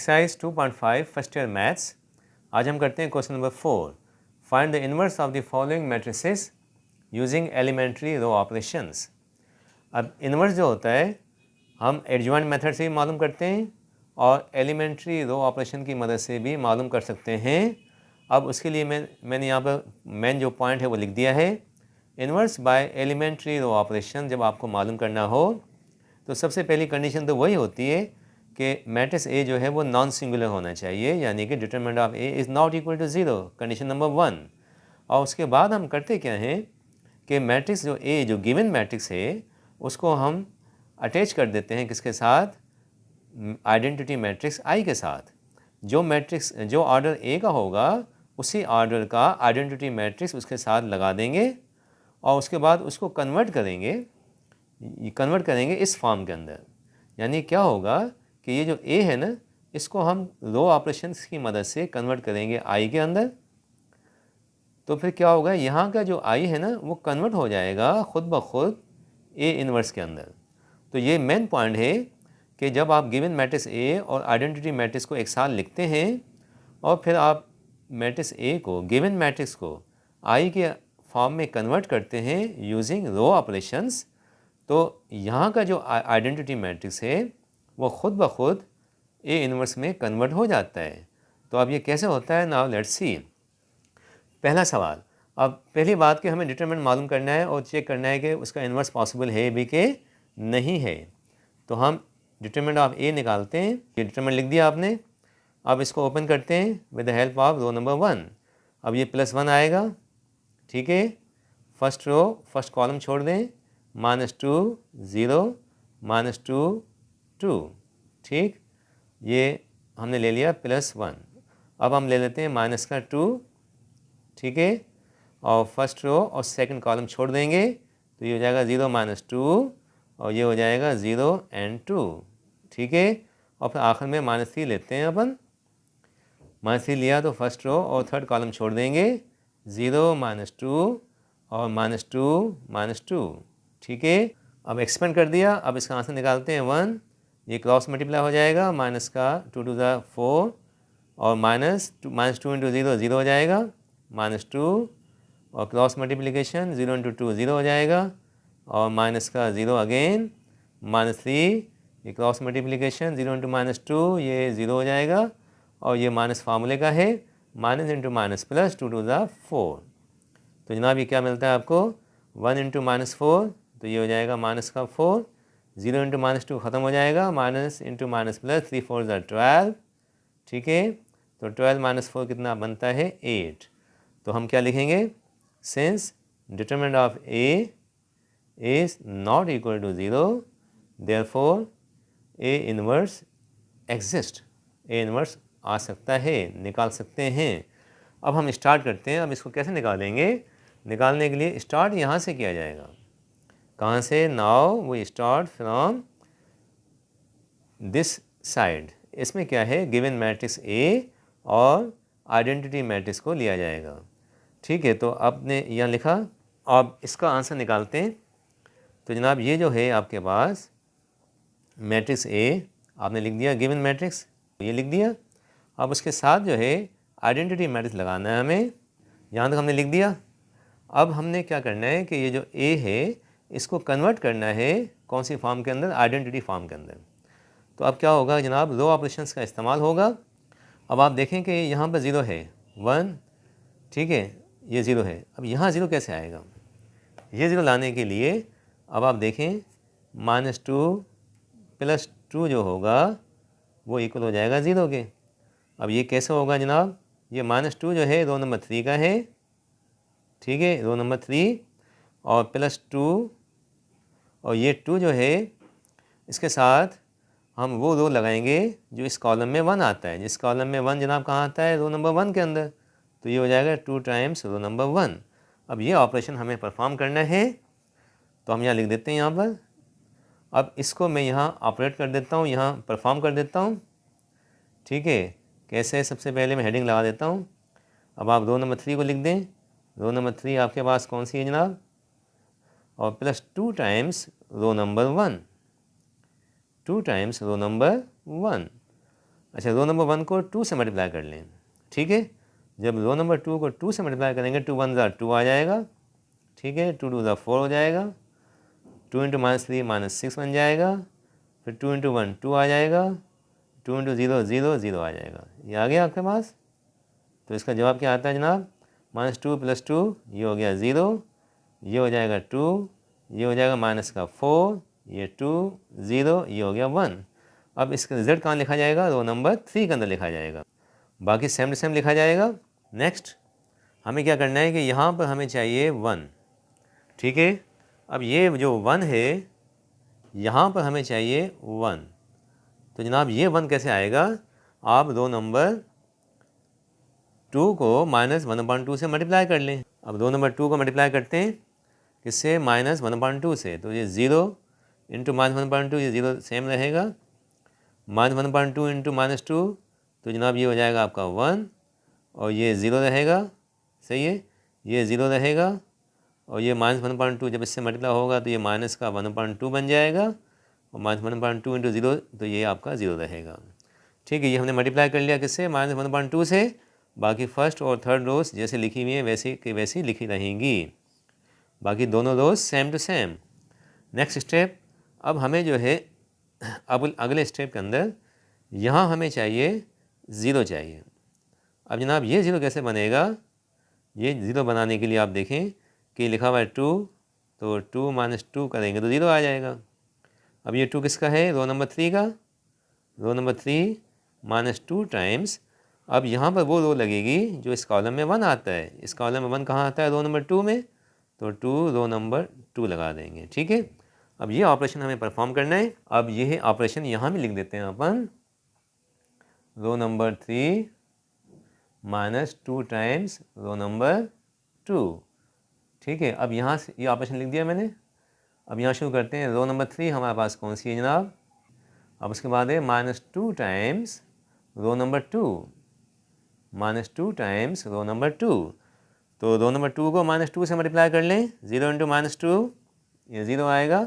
Exercise 2.5 first year maths. आज हम करते हैं question number 4। Find the inverse of the following matrices using elementary row operations. अब inverse जो होता है हम एडजॉइंट मेथड से भी मालूम करते हैं और एलिमेंट्री रो ऑपरेशन की मदद से भी मालूम कर सकते हैं। अब उसके लिए मैंने यहाँ पर मेन जो पॉइंट है वो लिख दिया है। Inverse by elementary row operation जब आपको मालूम करना हो तो सबसे पहली कंडीशन तो वही होती है कि मैट्रिक्स ए जो है वो नॉन सिंगुलर होना चाहिए, यानी कि determinant of A is not equal to zero, condition number 1। और उसके बाद हम करते क्या हैं कि मैट्रिक्स जो ए जो गिवन मैट्रिक्स है उसको हम अटैच कर देते हैं किसके साथ, आइडेंटिटी मैट्रिक्स आई के साथ। जो मैट्रिक्स जो ऑर्डर ए का होगा उसी ऑर्डर का आइडेंटिटी मैट्रिक्स उसके साथ लगा देंगे और उसके बाद उसको कन्वर्ट करेंगे इस फॉर्म के अंदर। यानी क्या होगा कि ये जो ए है ना इसको हम रो ऑपरेशंस की मदद से कन्वर्ट करेंगे आई के अंदर। तो फिर क्या होगा, यहाँ का जो आई है ना वो कन्वर्ट हो जाएगा खुद ब खुद ए इनवर्स के अंदर। तो ये मेन पॉइंट है कि जब आप गिवन मैट्रिक्स ए और आइडेंटिटी मैट्रिक्स को एक साथ लिखते हैं और फिर आप मैट्रिक्स ए को गिवन मैट्रिक्स को आई के फॉर्म में कन्वर्ट करते हैं यूजिंग रो ऑपरेशंस, तो यहाँ का जो आइडेंटिटी मैट्रिक्स है वो खुद ब खुद ए इनवर्स में कन्वर्ट हो जाता है। तो अब ये कैसे होता है, नाउ लेट्स सी। पहला सवाल, अब पहली बात कि हमें डिटरमिनेंट मालूम करना है और चेक करना है कि उसका इनवर्स पॉसिबल है भी कि नहीं है। तो हम डिटरमिनेंट ऑफ ए निकालते हैं। ये डिटरमिनेंट लिख दिया आपने। अब इसको ओपन करते हैं with the help of row number 1। अब ये +1 आएगा, ठीक है। फर्स्ट रो फर्स्ट कॉलम छोड़ दें, -2 0 -2 2, ठीक। ये हमने ले लिया +1। अब हम ले लेते हैं माइनस का 2, ठीक है। और फर्स्ट रो और सेकंड कॉलम छोड़ देंगे तो ये हो जाएगा 0 -2 और ये हो जाएगा 0 और 2, ठीक है। और फिर आखिर में -3 लेते हैं अपन। -3 लिया तो फर्स्ट रो और थर्ड कॉलम छोड़ देंगे, 0 -2 और -2 -2, ठीक है। अब एक्सपेंड कर दिया। अब इसका आंसर निकालते हैं 1। ये क्रॉस मल्टीप्लाई हो जाएगा, माइनस का 2 टू ज़ा 4 और -2 इंटू 0 0 हो जाएगा, -2 और क्रॉस मल्टीप्लिकेशन 0 इंटू 2 0 हो जाएगा और माइनस का 0 अगेन, -3 ये क्रॉस मल्टीप्लिकेशन 0 इंटू -2 ये 0 हो जाएगा और ये माइनस फार्मूले का है, माइनस इंटू माइनस प्लस 2 टू ज़ा 4। तो जनाब ये क्या मिलता है आपको, 1 इंटू -4 तो ये हो जाएगा -4, 0 इंटू -2 ख़त्म हो जाएगा, माइनस इंटू माइनस प्लस 3 4 ज़ा 12, ठीक है। तो 12 - 4 कितना बनता है, 8। तो हम क्या लिखेंगे, since determinant of A is not equal to 0 therefore A inverse exist. A inverse आ सकता है, निकाल सकते हैं। अब हम स्टार्ट करते हैं। अब इसको कैसे निकालेंगे, निकालने के लिए स्टार्ट यहाँ से किया जाएगा। कहाँ से, now we start from this side. इसमें क्या है, गिवन मैट्रिक्स ए और आइडेंटिटी मैट्रिक्स को लिया जाएगा, ठीक है। तो आपने यहाँ लिखा, अब इसका आंसर निकालते हैं। तो जनाब ये जो है आपके पास मैट्रिक्स ए आपने लिख दिया, गिवन मैट्रिक्स ये लिख दिया। अब उसके साथ जो है आइडेंटिटी मैट्रिक्स लगाना है हमें, यहाँ तक हमने लिख दिया। अब हमने क्या करना है कि ये जो ए है इसको कन्वर्ट करना है कौन सी फॉर्म के अंदर, आइडेंटिटी फॉर्म के अंदर। तो अब क्या होगा जनाब, रो ऑपरेशंस का इस्तेमाल होगा। अब आप देखें कि यहाँ पर 0 है 1, ठीक है, ये 0 है। अब यहाँ 0 कैसे आएगा, ये 0 लाने के लिए अब आप देखें -2 + 2 जो होगा वो इक्वल हो जाएगा 0 के। अब ये कैसे होगा जनाब, ये -2 जो है रो नंबर 3 का है, ठीक है, रो नंबर 3 और +2 और ये 2 जो है इसके साथ हम वो रो लगाएंगे जो इस कॉलम में 1 आता है। जिस कॉलम में 1 जनाब कहाँ आता है, रो नंबर 1 के अंदर। तो ये हो जाएगा 2 टाइम्स रो नंबर 1। अब ये ऑपरेशन हमें परफॉर्म करना है तो हम यहाँ लिख देते हैं यहाँ पर। अब इसको मैं यहाँ ऑपरेट कर देता हूँ, यहाँ परफॉर्म कर देता हूँ, ठीक है। कैसे, सबसे पहले मैं हेडिंग लगा देता हूँ। अब आप रो नंबर 3 को लिख दें। रो नंबर 3 आपके पास कौन सी है जनाब, और +2 times row number 1, 2 times row number 1। अच्छा, रो नंबर 1 को 2 से मल्टीप्लाई कर लें, ठीक है। जब रो नंबर 2 को 2 से मल्टीप्लाई करेंगे, 2 1 2 आ जाएगा, ठीक है। 2 2 4 हो जाएगा, 2 इंटू -3 -6 बन जाएगा, फिर 2 इंटू 1 2 आ जाएगा, 2 इंटू 0 0 0 आ जाएगा। ये आ गया आपके पास। तो इसका जवाब क्या आता है जनाब? -2 + 2, ये हो गया 0, ये हो जाएगा 2, ये हो जाएगा -4, ये 2 0, ये हो गया 1। अब इसका रिजल्ट कहाँ लिखा जाएगा? रो नंबर 3 के अंदर लिखा जाएगा, बाकी सेम टू सेम लिखा जाएगा। नेक्स्ट हमें क्या करना है कि यहाँ पर हमें चाहिए 1, ठीक है। अब ये जो 1 है, यहाँ पर हमें चाहिए 1, तो जनाब ये 1 कैसे आएगा? आप रो नंबर 2 को -1/2 से मल्टीप्लाई कर लें। अब रो नंबर 2 को मल्टीप्लाई करते हैं किससे? -1/2 से। तो ये 0 इंटू -1/2, ये 0 सेम रहेगा, -1/2 इंटू -2, तो जनाब ये हो जाएगा आपका 1, और ये 0 रहेगा, सही है, ये 0 रहेगा, और ये -1/2 जब इससे मल्टीप्लाई होगा तो ये माइनस का 1/2 बन जाएगा, और -1/2 इंटू 0, तो ये आपका 0 रहेगा, ठीक है। ये हमने मल्टीप्लाई कर लिया किससे? -1/2 से। बाकी फर्स्ट और थर्ड रोज जैसे लिखी हुई है वैसे की वैसी लिखी रहेंगी, बाकी दोनों rows same to same. Next step, अब हमें जो है अब अगले स्टेप के अंदर यहाँ हमें चाहिए 0 चाहिए। अब जनाब ये 0 कैसे बनेगा? ये 0 बनाने के लिए आप देखें कि लिखा हुआ है 2, तो 2 - 2 करेंगे तो 0 आ जाएगा। अब ये 2 किसका है? रो नंबर 3 का। रो नंबर 3 -2 टाइम्स, अब यहाँ पर वो रो लगेगी जो इस कॉलम में 1 आता है। इस कॉलम में 1 कहाँ आता है? रो नंबर 2 में, तो 2 रो नंबर 2 लगा देंगे, ठीक है। अब ये ऑपरेशन हमें परफॉर्म करना है। अब ये ऑपरेशन यहाँ भी लिख देते हैं अपन, row number 3 -2 times row number 2, ठीक है। अब यहाँ से ये ऑपरेशन लिख दिया मैंने। अब यहाँ शुरू करते हैं। रो नंबर 3 हमारे पास कौन सी है जनाब? अब उसके बाद है -2 times row number 2, -2 times row number 2, तो रो नंबर 2 को -2 से मल्टीप्लाई कर लें। 0 इंटू -2, ये 0 आएगा,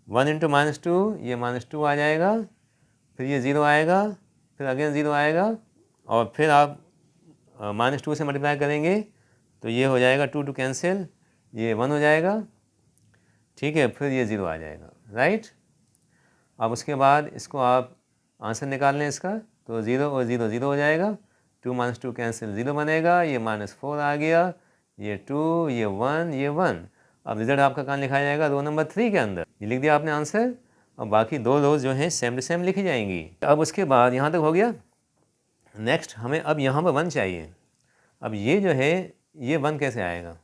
1 इंटू -2, ये -2 आ जाएगा, फिर ये 0 आएगा, फिर अगेन 0 आएगा, और फिर आप -2 से मल्टीप्लाई करेंगे तो ये हो जाएगा 2 2 कैंसिल, ये 1 हो जाएगा, ठीक है, फिर ये 0 आ जाएगा, राइट। अब उसके बाद इसको आप आंसर निकाल लें इसका, तो 0 और 0 0 हो जाएगा, 2 - 2 कैंसिल 0 बनेगा, ये -4 आ गया, ये 2, ये 1, ये 1। अब रिजल्ट आपका कहाँ लिखा जाएगा? रो नंबर 3 के अंदर। ये लिख दिया आपने आंसर, और बाकी दो रोज जो हैं सेम टू सेम लिखी जाएंगी। अब उसके बाद यहाँ तक हो गया। नेक्स्ट हमें अब यहाँ पर 1 चाहिए। अब ये जो है ये 1 कैसे आएगा?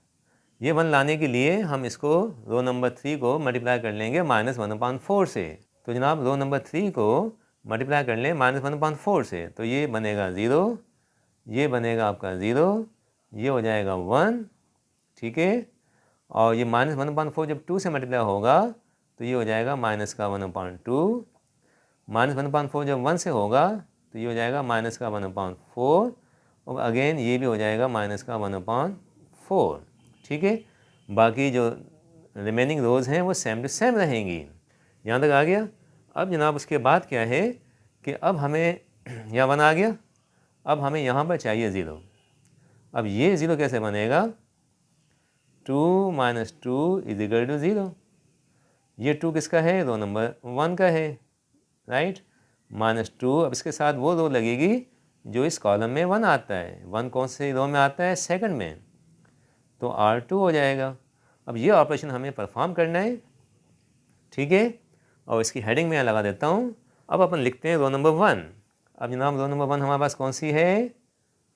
ये 1 लाने के लिए हम इसको रो नंबर 3 को मल्टीप्लाई कर लेंगे -1/4 से। तो जनाब रो नंबर 3 को मल्टीप्लाई कर लें -1/4 से, तो ये बनेगा 0, ये बनेगा आपका 0, ये हो जाएगा 1, ठीक है। और ये -1/4 जब 2 से मल्टीप्लाई होगा तो ये हो जाएगा -1/2, -1/4 जब 1 से होगा तो ये हो जाएगा -1/4, और अगेन ये भी हो जाएगा -1/4, ठीक है। बाकी जो रिमेनिंग रोज़ हैं वो सेम टू सेम रहेंगी। यहाँ तक आ गया। अब जनाब उसके बाद क्या है कि अब हमें यहाँ 1 आ गया, अब हमें यहाँ पर चाहिए 0। अब ये 0 कैसे बनेगा? 2 - 2 = 0। ये 2 किसका है? रो नंबर 1 का है, राइट। -2, अब इसके साथ वो रो लगेगी जो इस कॉलम में 1 आता है। 1 कौन से रो में आता है? सेकंड में, तो R2 हो जाएगा। अब ये ऑपरेशन हमें परफॉर्म करना है, ठीक है, और इसकी हेडिंग में यहाँ लगा देता हूँ। अब अपन लिखते हैं रो नंबर 1। अब जनाब रो नंबर 1 हमारे पास कौन सी है?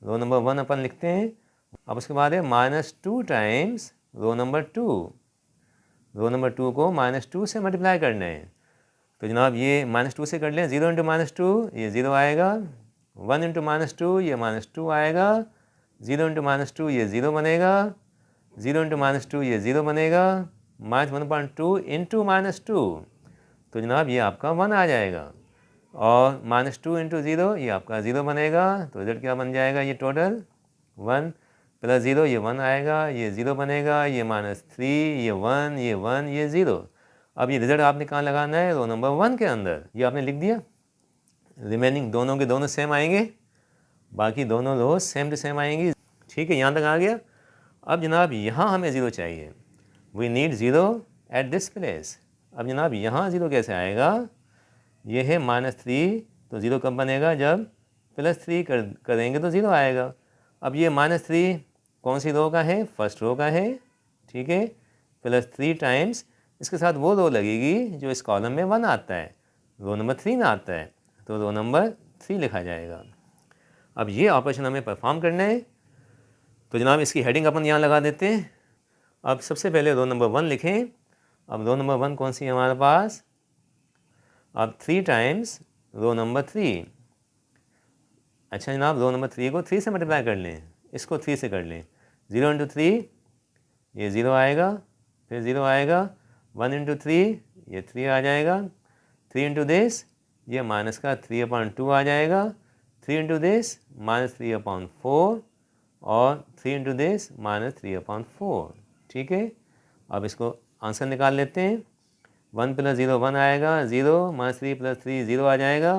रो नंबर 1 अपन लिखते हैं। अब उसके बाद है -2 times row number 2। Row number 2 को -2 से मल्टीप्लाई करना है, तो जनाब ये -2 से कर लें। 0 इंटू -2, ये 0 आएगा, 1 इंटू -2, ये -2 आएगा, 0 इंटू -2, ये 0 बनेगा, 0 इंटू -2, ये 0 बनेगा, -1/2 इंटू -2, तो जनाब ये आपका 1 आ जाएगा, और -2 इंटू 0, ये आपका 0 बनेगा, तो रिजल्ट क्या बन जाएगा? ये टोटल 1 + 0, ये 1 आएगा, ये 0 बनेगा, ये -3, ये 1, ये 1, ये 0। अब ये रिजल्ट आपने कहाँ लगाना है? रो नंबर 1 के अंदर। ये आपने लिख दिया। रिमेनिंग दोनों के दोनों सेम आएंगे, बाकी दोनों रो सेम टू सेम आएंगी। ठीक है, यहाँ तक आ गया। अब जनाब यहाँ हमें ज़ीरो चाहिए, we need zero at this place. अब जनाब यहाँ ज़ीरो कैसे आएगा, ये है -3, तो ज़ीरो कब बनेगा, जब +3 करेंगे तो ज़ीरो आएगा। अब ये -3 कौन सी रो का है, फर्स्ट रो का है, ठीक है। +3 टाइम्स इसके साथ वो रो लगेगी जो इस कॉलम में 1 आता है, रो नंबर 3 में आता है, तो रो नंबर 3 लिखा जाएगा। अब ये ऑपरेशन हमें परफॉर्म करना है, तो जनाब इसकी हेडिंग अपन यहाँ लगा देते हैं। अब सबसे पहले रो नंबर 1 लिखें। अब रो नंबर 1 कौन सी है हमारे पास, अब 3 टाइम्स रो नंबर 3। अच्छा जनाब, रो नंबर 3 को 3 से मल्टीप्लाई कर लें, इसको 3 से कर लें। 0 इंटू 3 ये 0 आएगा, फिर 0 आएगा। 1 इंटू 3 ये 3 आ जाएगा। 3 इंटू दिस ये माइनस का 3/2 आ जाएगा। 3 इंटू दिस -3/4 और 3 इंटू दिस -3/4। ठीक है, अब इसको आंसर निकाल लेते हैं। 1 + 0 1 आएगा, 0 -3 + 3 0 आ जाएगा।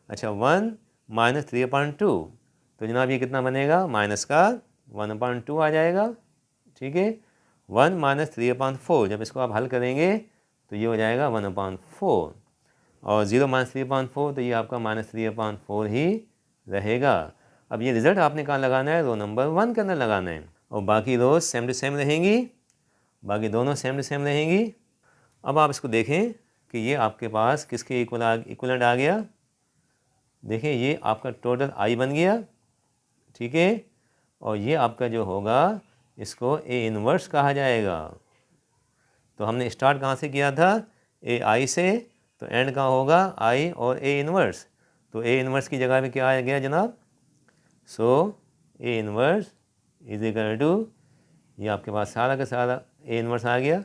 अच्छा 1 -3/2, तो जनाब ये कितना बनेगा, माइनस का 1/2 आ जाएगा। ठीक है, 1 -3/4 जब इसको आप हल करेंगे तो ये हो जाएगा 1/4, और 0 -3/4 तो ये आपका -3/4 ही रहेगा। अब ये रिज़ल्ट आपने कहाँ लगाना है, रो नंबर 1 के अंदर लगाना है, और बाकी रोज सेम टू सेम रहेंगी, बाकी दोनों सेम टू सेम रहेंगी। अब आप इसको देखें कि ये आपके पास किसके इक्वलेंट आ गया। देखिए ये आपका टोटल आई बन गया, ठीक है, और ये आपका जो होगा इसको ए इनवर्स कहा जाएगा। तो हमने स्टार्ट कहाँ से किया था, ए आई से, तो एंड कहाँ होगा, आई और ए इनवर्स। तो ए इनवर्स की जगह पे क्या आ गया जनाब, so A inverse is equal to, ये आपके पास सारा का सारा ए इनवर्स आ गया।